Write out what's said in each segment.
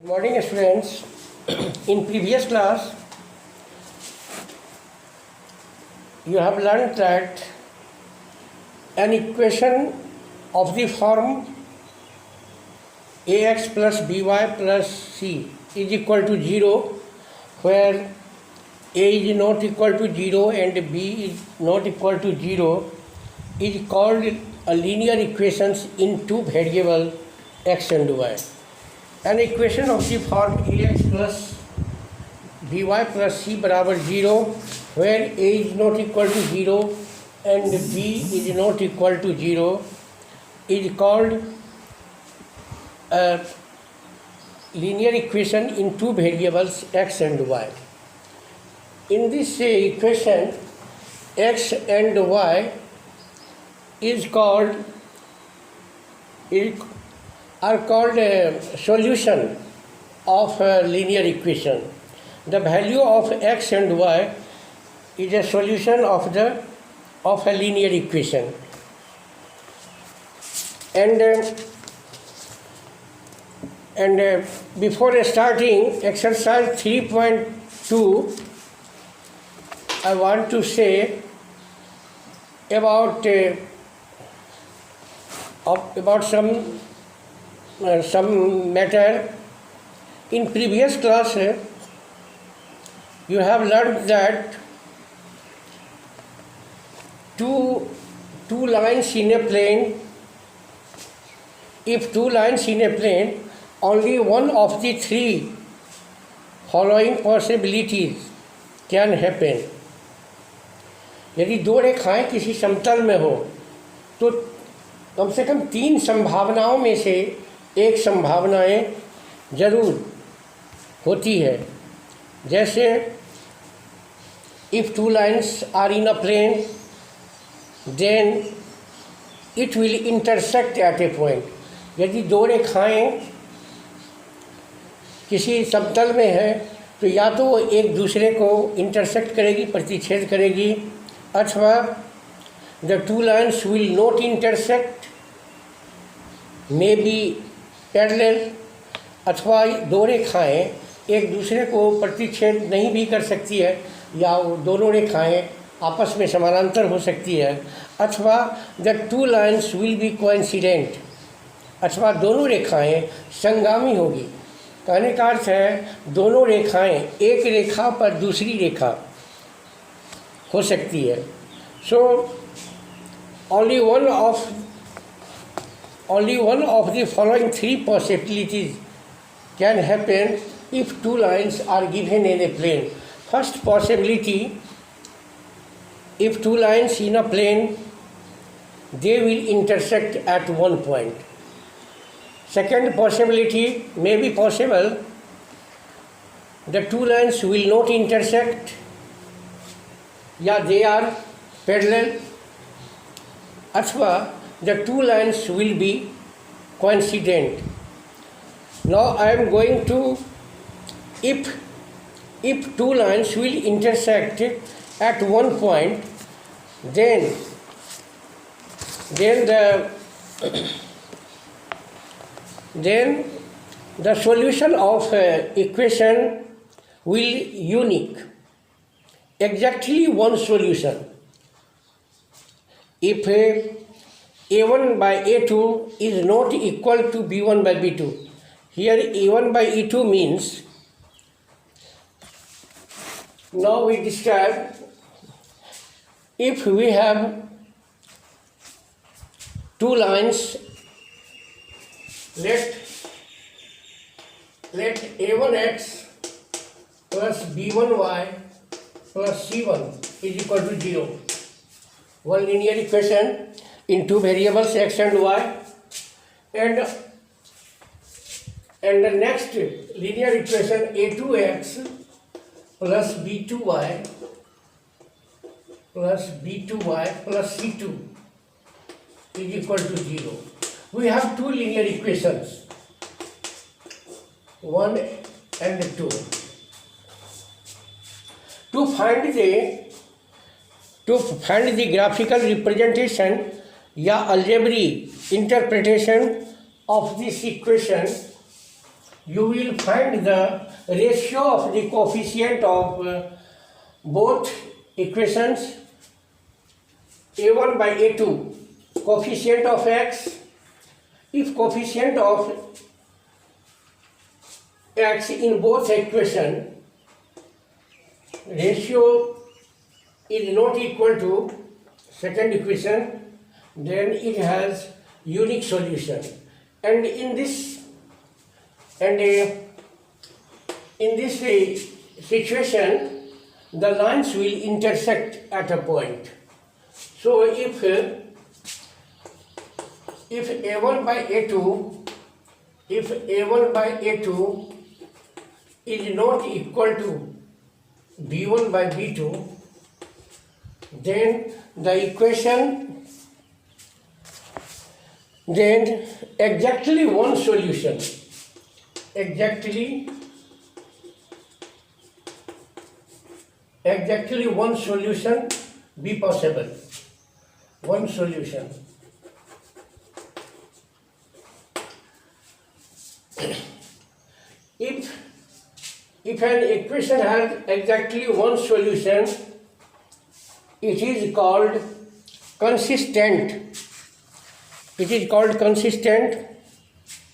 Morning students. In previous class you have learned that an equation of the form ax plus by plus c is equal to 0, where a is not equal to 0 and b is not equal to 0, is called a linear equations in two variables x and y. An equation of the form ax plus by plus c बराबर 0, where a is not equal to 0 and b is not equal to 0, is called a linear equation in two variables x and y. In this equation, x and y are called a solution of a linear equation. The value of x and y is a solution of a linear equation. And before starting exercise 3.2, I want to say about some matter. In previous class you have learned that two lines in a plane, if two lines in a plane, only one of the three following possibilities can happen. यदि दो रेखाएं किसी समतल में हो तो कम से कम तीन संभावनाओं में से एक संभावनाएं जरूर होती है. जैसे if two lines are in a plane, then it will intersect at a point. यदि दो रेखाएं किसी समतल में है तो या तो वो एक दूसरे को इंटरसेक्ट करेगी, प्रतिच्छेद करेगी, अथवा the two lines will not intersect, may be parallel, अथवा दो रेखाएं एक दूसरे को प्रतिच्छेद नहीं भी कर सकती है, या दोनों रेखाएं आपस में समानांतर हो सकती है, अथवा the two lines will be coincident, अथवा दोनों रेखाएं संगामी होगी. कहने का अर्थ है दोनों रेखाएं एक रेखा पर दूसरी रेखा हो सकती है. सो only one of the following three possibilities can happen if two lines are given in a plane. First possibility, if two lines in a plane, they will intersect at one point. Second possibility may be possible, the two lines will not intersect, या they are parallel, अथवा the two lines will be coincident. Now I am going to, if two lines will intersect at one point, then the solution of equation will unique, exactly one solution. If a1 by a2 is not equal to b1 by b2, here a1 by e2 means, now we describe, if we have two lines, let a1x plus b1y plus c1 is equal to 0. One linear equation in two variables x and y, and the next linear equation a2x plus b2y plus c2 is equal to 0. We have two linear equations, 1 and 2. To find the graphical representation या algebraic interpretation of this equation, you will find the ratio of the coefficient of both equations a1 by a2, coefficient of x. If coefficient of x in both equation ratio is not equal to second equation, then it has unique solution. And in this situation, the lines will intersect at a point. So if a1 by a2 is not equal to b1 by b2, then the equation, then exactly one solution be possible. One solution. If an equation has exactly one solution, it is called consistent.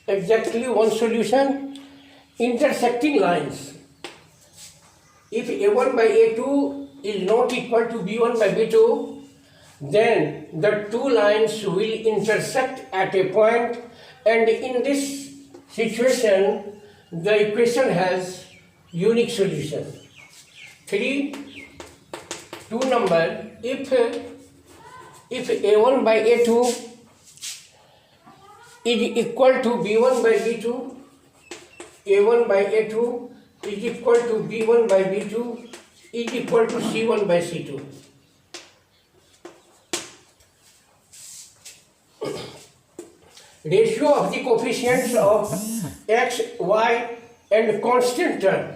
Exactly one solution, intersecting lines. If a1 by a2 is not equal to b1 by b2, then the two lines will intersect at a point, and in this situation the equation has unique solution. 2 number, if a1 by a2 is equal to b1 by b2, a1 by a2 is equal to b1 by b2 is equal to c1 by c2. Ratio of the coefficients of x, y and constant term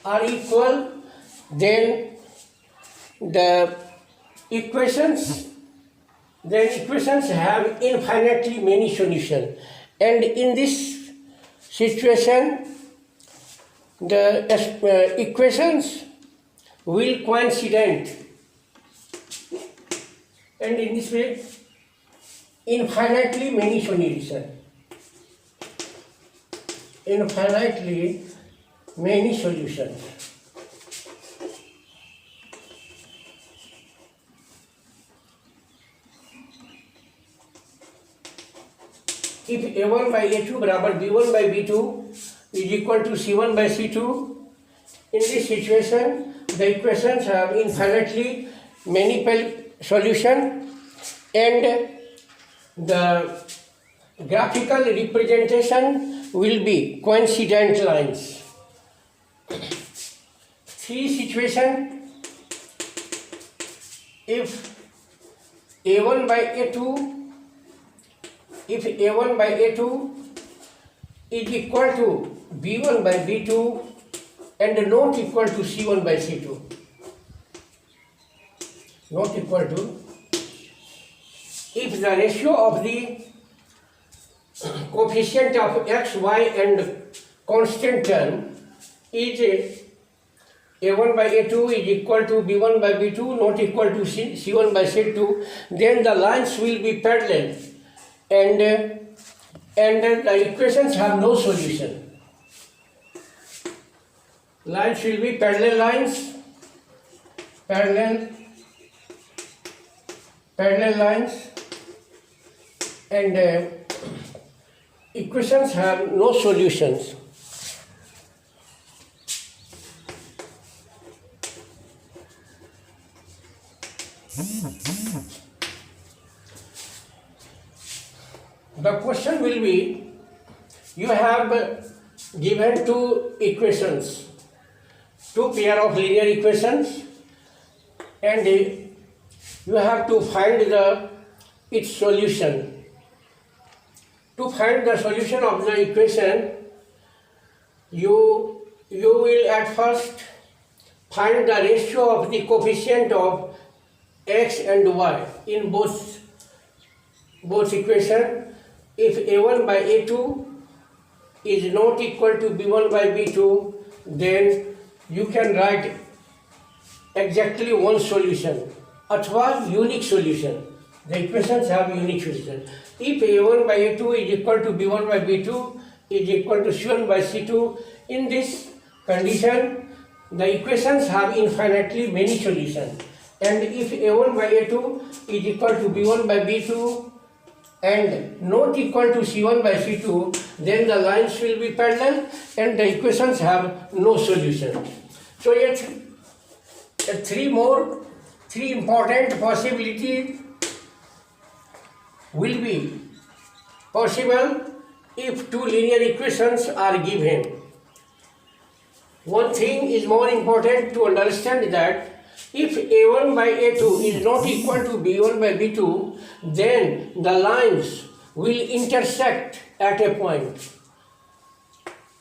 are equal, then the equations have infinitely many solutions, and in this situation the equations will coincident, and in this way infinitely many solutions. If a1 by a2 बराबर b1 by b2 is equal to c1 by c2, in this situation the equations have infinitely many solutions, and the graphical representation will be coincident lines. 3 situation, if a1 by a2 is equal to b1 by b2 and not equal to c1 by c2, if the ratio of the coefficient of x, y and constant term is a1 by a2 is equal to b1 by b2 not equal to c1 by c2, then the lines will be parallel, and the equations have no solution. Lines will be parallel lines, and equations have no solutions. The question will be, you have given two equations, two pair of linear equations, and you have to find its solution. To find the solution of the equation, you will at first find the ratio of the coefficient of x and y in both equations. If a1 by a2 is not equal to b1 by b2, then you can write exactly one solution अथवा unique solution. The equations have unique solution. If a1 by a2 is equal to b1 by b2 is equal to c1 by c2, in this condition the equations have infinitely many solutions. And if a1 by a2 is equal to b1 by b2 and not equal to c1 by c2, then the lines will be parallel and the equations have no solution. So yet three important possibilities will be possible if two linear equations are given. One thing is more important to understand, that if a1 by a2 is not equal to b1 by b2, then the lines will intersect at a point.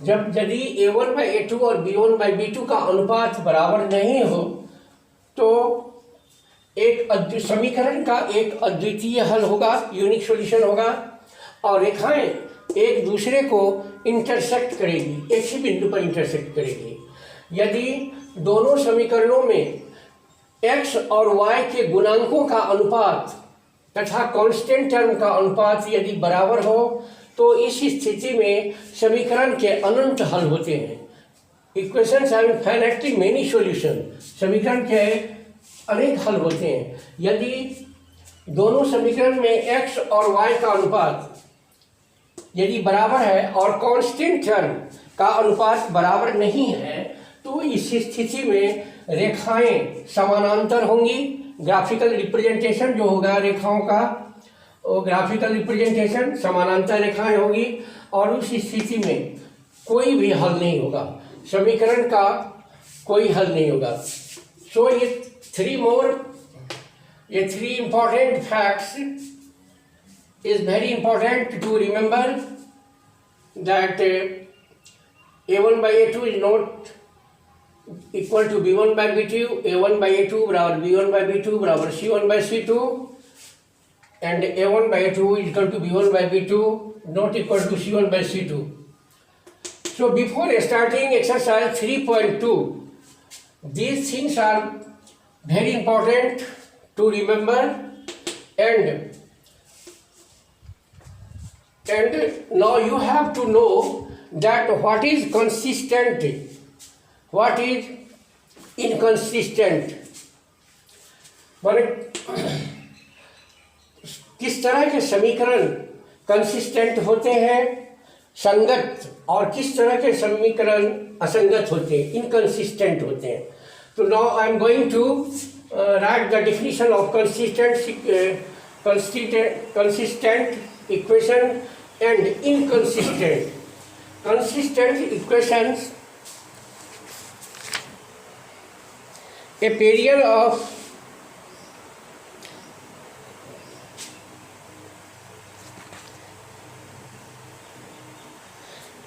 जब यदि a1 by a2 और b1 by b2 का अनुपात बराबर नहीं हो तो एक समीकरण का एक अद्वितीय हल होगा, यूनिक सॉल्यूशन होगा, और रेखाएं एक दूसरे को इंटरसेक्ट करेगी, एक ही बिंदु पर इंटरसेक्ट करेगी। यदि दोनों समीकरणों में x और y के गुणांकों का अनुपात तथा कांस्टेंट टर्म का अनुपात यदि बराबर हो तो इस स्थिति में समीकरण के अनंत हल होते हैं। Equations have infinitely many solution, समीकरण के अनेक हल होते हैं। यदि दोनों समीकरण में x और y का अनुपात यदि बराबर है और कांस्टेंट टर्म का अनुपात बराबर नहीं है तो इस स्थिति में रेखाएं समानांतर होंगी। ग्राफिकल रिप्रेजेंटेशन जो होगा रेखाओं का, वो ग्राफिकल रिप्रेजेंटेशन समानांतर रेखाएं होगी और उस स्थिति में कोई भी हल नहीं होगा, समीकरण का कोई हल नहीं होगा। सो ये three important facts is very important to remember, that a1 by a2 is not equal to b1 by b2, a1 by a2 बराबर b1 by b2 बराबर c1 by c2, and a1 by a2 is equal to b1 by b2 not equal to c1 by c2. So before starting exercise 3.2, these things are very important to remember, and now you have to know that what is consistent, what is inconsistent, माने किस तरह के समीकरण consistent होते हैं, संगत, और किस तरह के समीकरण असंगत होते हैं, इनकंसिस्टेंट होते हैं। तो now I am going to write the definition of consistent equation and inconsistent. Consistent equations, a pair of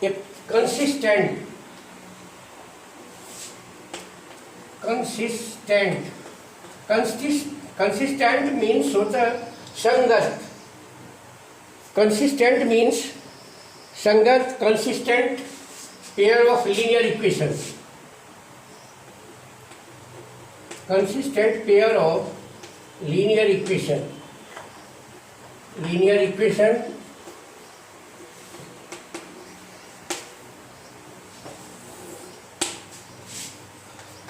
a consistent means होता संगत, consistent means संगत, consistent pair of linear equations, consistent pair of linear equation,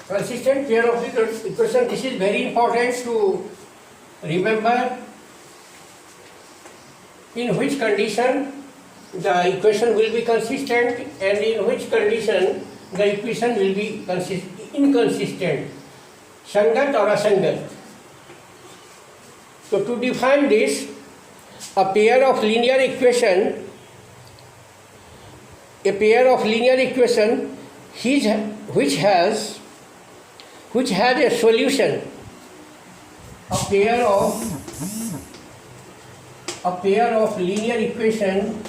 consistent pair of equation. This is very important to remember, in which condition the equation will be consistent and in which condition the equation will be inconsistent, संगत और असंगत. So to define this, a pair of linear equation which has a solution, a pair of linear equations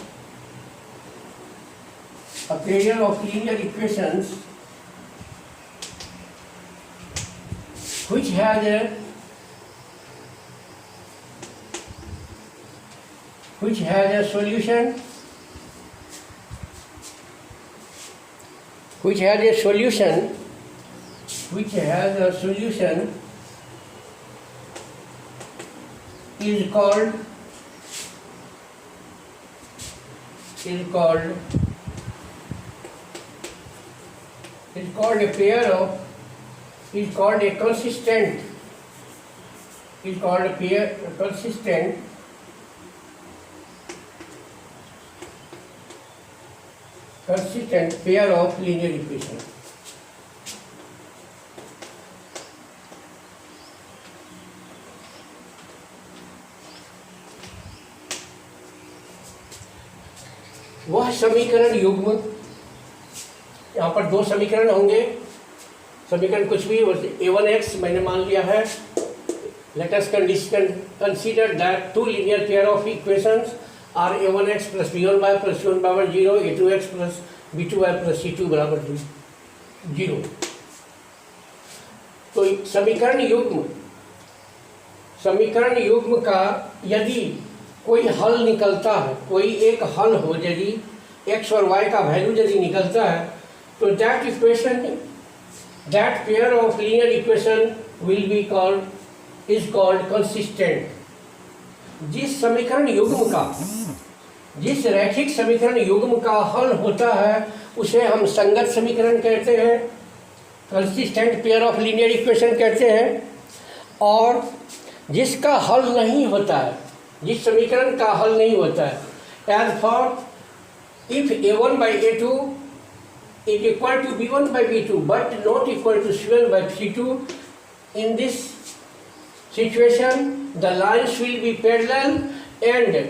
which has a solution which has a solution, is called a pair of, is called a consistent, consistent pair of linear equations. वह समीकरण युग्म, यहाँ पर दो समीकरण होंगे, समीकरण कुछ भी a1x मैंने मान लिया है. Let us consider that two linear pair of equations are a1x plus b1y plus c1 बराबर 0, a2x plus b2y plus c2 बराबर 0. तो समीकरण युग्म का यदि कोई हल निकलता है, कोई एक हल हो, यदि x और y का वैल्यू यदि निकलता है, तो that pair of linear equation is called consistent. जिस रैखिक समीकरण युग्म का हल होता है उसे हम संगत समीकरण कहते हैं, consistent pair of linear equation कहते हैं. और जिसका हल नहीं होता है, जिस समीकरण का हल नहीं होता है, as for if a1 by a2 is equal to b1 by b2 but not equal to c1 by c2, in this situation the lines will be parallel and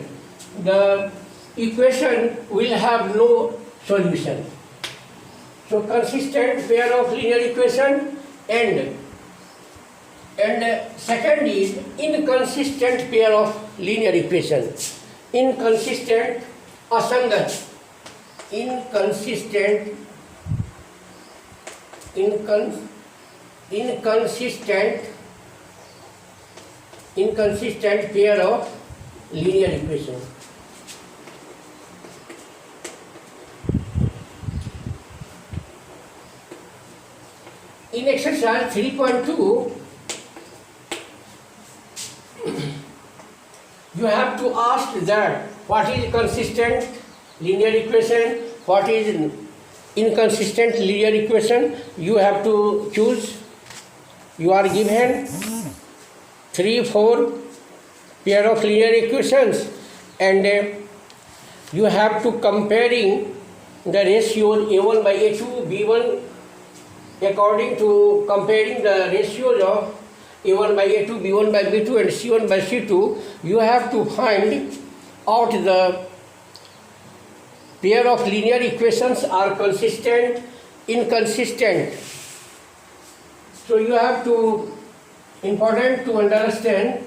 the equation will have no solution. So consistent pair of linear equation, and second is inconsistent pair of linear equation. Inconsistent, asangat, inconsistent pair of linear equation. In exercise 3.2, you have to ask that what is consistent linear equation, what is inconsistent linear equation. You have to choose. You are given 3-4 pair of linear equations, and you have to comparing the ratios a1 by a2, b1, according to comparing the ratios of a1 by a2, b1 by b2 and c1 by c2. You have to find out the pair of linear equations are consistent, inconsistent. So you have to, important to understand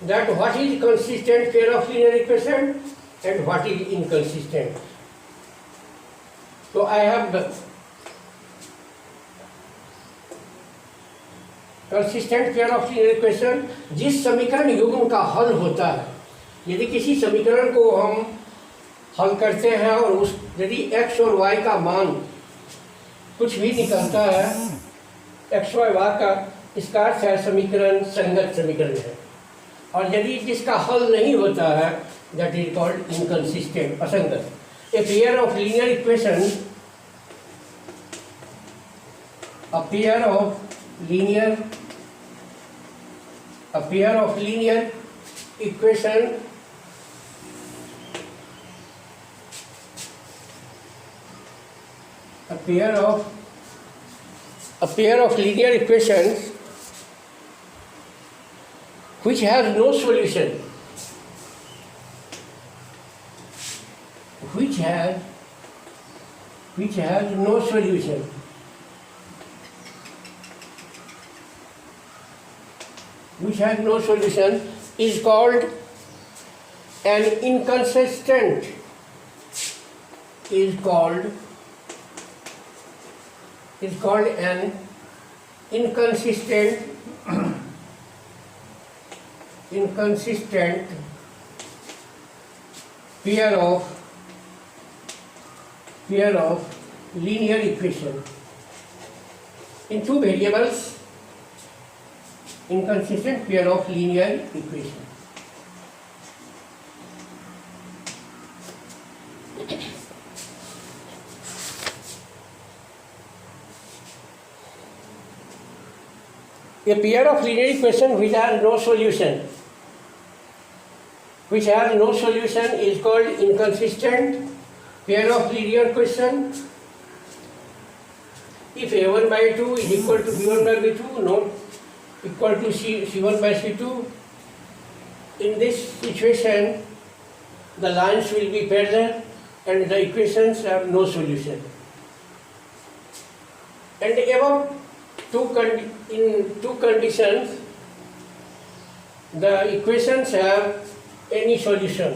that what is consistent pair of linear equation and what is inconsistent. So I have consistent pair of linear equation, जिस समीकरण युग्म का हल होता है, यदि किसी समीकरण को हम हल करते हैं और उस यदि x और y का मान कुछ भी निकलता है, x y का, इसका अर्थ है समीकरण संगत समीकरण है. और यदि जिसका हल नहीं होता है, that is called inconsistent, असंगत. A pair of linear equation, a pair of linear equation a pair of linear equations which has no solution, which has no solution, is called an inconsistent, is called an inconsistent pair of linear equation in two variables, inconsistent pair of linear equation. A pair of linear equation which has no solution, is called inconsistent pair of linear equation. If a1 by 2 is equal to b1 by b2, not equal to c1 by c2, in this situation the lines will be parallel and the equations have no solution. And above in two conditions the equations have any solution.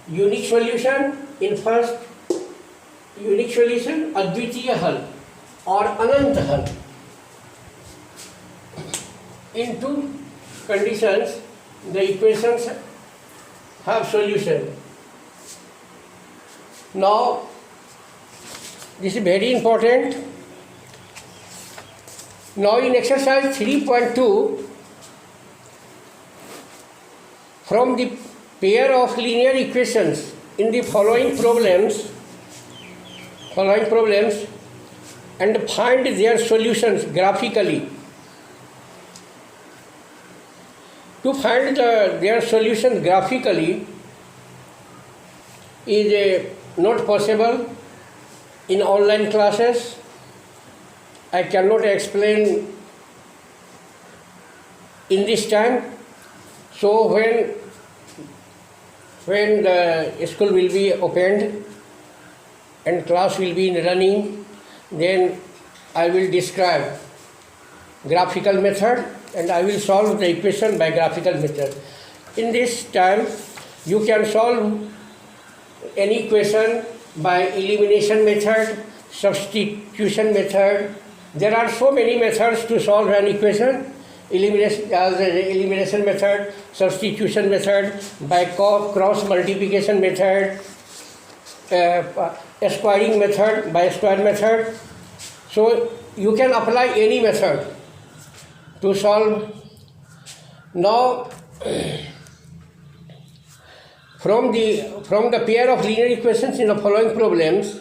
Unique solution in first, unique solution अद्वितीय हल और अनंत हल. In two conditions the equations have solution. Now this is very important. Now in exercise 3.2, from the pair of linear equations in the following problems and find their solutions graphically. To find their solutions graphically is not possible in online classes. I cannot explain in this time. So when the school will be opened and class will be running, then I will describe graphical method and I will solve the equation by graphical method. In this time you can solve any equation by elimination method, substitution method. There are so many methods to solve an equation. Elimination method, substitution method, by cross multiplication method, squaring method, by square method. So you can apply any method to solve. Now from the pair of linear equations in the following problems,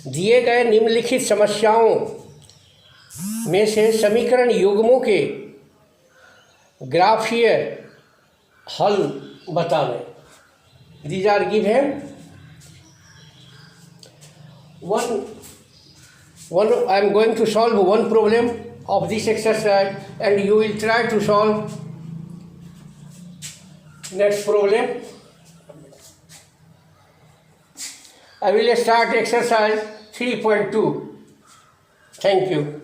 दिए गए निम्नलिखित समस्याओं में से समीकरण युग्मों के ग्राफीय हल बताएं. These are given. I am going to solve one problem of this exercise and you will try to solve next problem. I will start exercise 3.2. Thank you.